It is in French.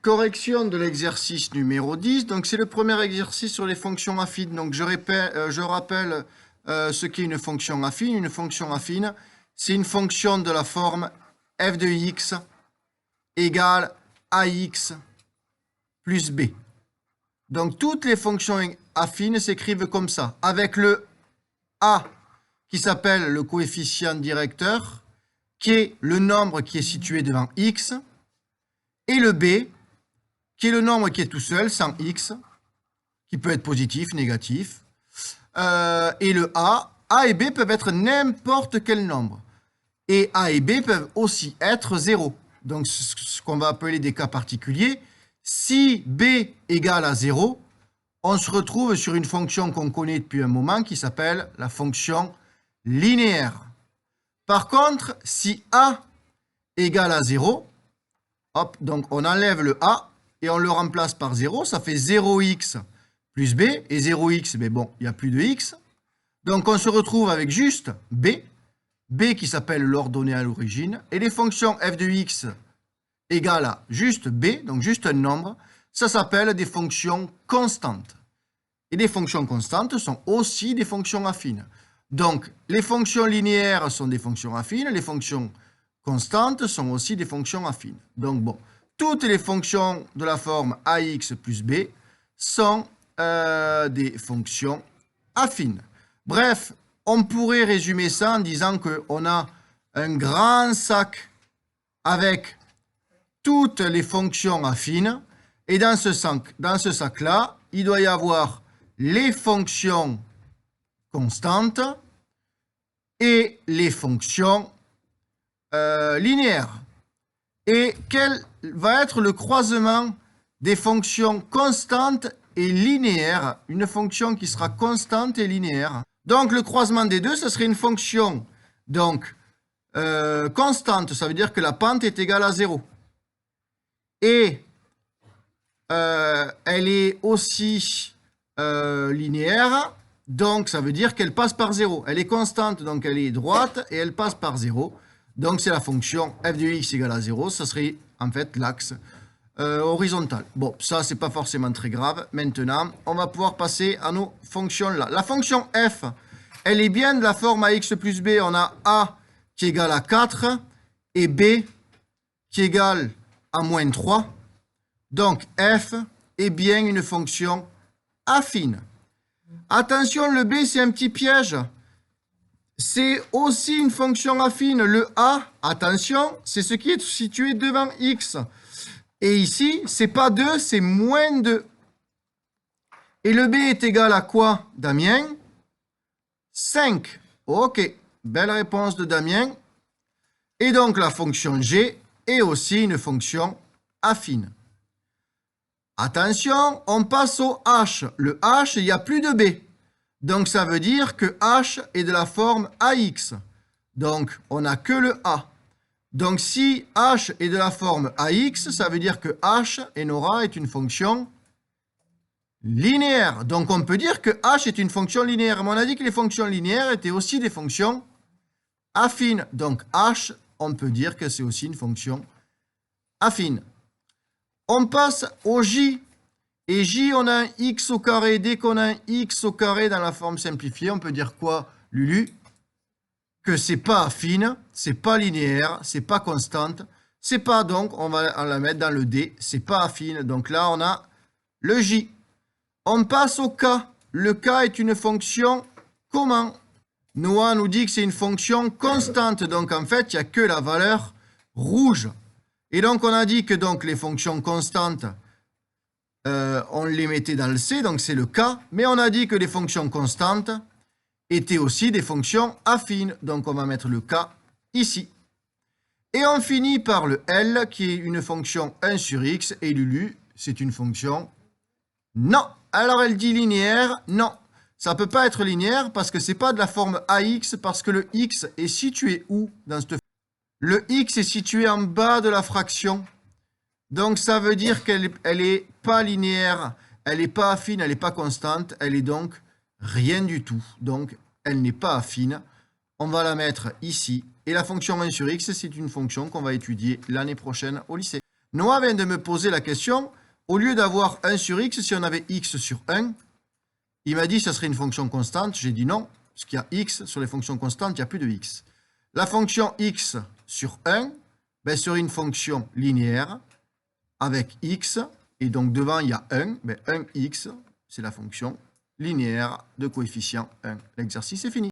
correction de l'exercice numéro 10. Donc, c'est le premier exercice sur les fonctions affines. Donc, je rappelle ce qu'est une fonction affine. Une fonction affine, c'est une fonction de la forme f de x égale ax plus b. Donc, toutes les fonctions affines s'écrivent comme ça, avec le a qui s'appelle le coefficient directeur, qui est le nombre qui est situé devant x, et le b, qui est le nombre qui est tout seul, sans x, qui peut être positif, négatif, et le a et b peuvent être n'importe quel nombre. Et a et b peuvent aussi être 0. Donc, ce qu'on va appeler des cas particuliers. Si b égale à 0, on se retrouve sur une fonction qu'on connaît depuis un moment qui s'appelle la fonction linéaire. Par contre, si a égale à 0, hop, donc on enlève le a et on le remplace par 0, ça fait 0x plus b, et 0x, mais bon, il n'y a plus de x. Donc on se retrouve avec juste b qui s'appelle l'ordonnée à l'origine, et les fonctions f de x égale à juste b, donc juste un nombre, ça s'appelle des fonctions constantes. Et les fonctions constantes sont aussi des fonctions affines. Donc, les fonctions linéaires sont des fonctions affines, les fonctions constantes sont aussi des fonctions affines. Donc, bon, toutes les fonctions de la forme ax plus b sont des fonctions affines. Bref, on pourrait résumer ça en disant qu'on a un grand sac avec toutes les fonctions affines, et dans ce sac-là, il doit y avoir les fonctions constantes et les fonctions linéaires. Et quel va être le croisement des fonctions constantes et linéaires? Une fonction qui sera constante et linéaire. Donc, le croisement des deux, ce serait une fonction donc, constante. Ça veut dire que la pente est égale à 0. Et elle est aussi linéaire, donc ça veut dire qu'elle passe par 0. Elle est constante, donc elle est droite, et elle passe par 0. Donc c'est la fonction f de x égale à 0, ça serait en fait l'axe horizontal. Bon, ça c'est pas forcément très grave. Maintenant, on va pouvoir passer à nos fonctions là. La fonction f, elle est bien de la forme ax plus b. On a a qui égale à 4 et b qui égale à moins 3. Donc, f est bien une fonction affine. Attention, le b, c'est un petit piège. C'est aussi une fonction affine. Le a, attention, c'est ce qui est situé devant x. Et ici, c'est pas 2, c'est moins 2. Et le b est égal à quoi, Damien? 5. Ok, belle réponse de Damien. Et donc, la fonction g est aussi une fonction affine. Attention, on passe au h. Le h, il n'y a plus de b. Donc, ça veut dire que h est de la forme ax. Donc, on n'a que le a. Donc, si h est de la forme ax, ça veut dire que h, Enora, est une fonction linéaire. Donc, on peut dire que h est une fonction linéaire. Mais on a dit que les fonctions linéaires étaient aussi des fonctions affines. Donc, h, on peut dire que c'est aussi une fonction affine. On passe au j. Et j, on a un x au carré. Dès qu'on a un x au carré dans la forme simplifiée, on peut dire quoi, Lulu? Que c'est pas affine, c'est pas linéaire, c'est pas constante. C'est pas donc, on va la mettre dans le d, c'est pas affine. Donc là, on a le j. On passe au k. Le k est une fonction comment? Noah nous dit que c'est une fonction constante. Donc en fait, il n'y a que la valeur rouge. Et donc, on a dit que donc, les fonctions constantes, on les mettait dans le C, donc c'est le K. Mais on a dit que les fonctions constantes étaient aussi des fonctions affines. Donc, on va mettre le K ici. Et on finit par le L, qui est une fonction 1 sur X. Et Lulu, c'est une fonction non. Alors, elle dit linéaire. Non, ça ne peut pas être linéaire parce que ce n'est pas de la forme AX, parce que le X est situé où dans cette fonction? Le x est situé en bas de la fraction. Donc, ça veut dire qu'elle n'est pas linéaire, elle n'est pas affine, elle n'est pas constante, elle est donc rien du tout. Donc, elle n'est pas affine. On va la mettre ici. Et la fonction 1 sur x, c'est une fonction qu'on va étudier l'année prochaine au lycée. Noah vient de me poser la question, au lieu d'avoir 1 sur x, si on avait x sur 1, il m'a dit que ça serait une fonction constante. J'ai dit non, parce qu'il y a x sur les fonctions constantes, il n'y a plus de x. La fonction x sur 1 ben, serait une fonction linéaire avec x, et donc devant il y a 1, ben 1x, c'est la fonction linéaire de coefficient 1. L'exercice est fini.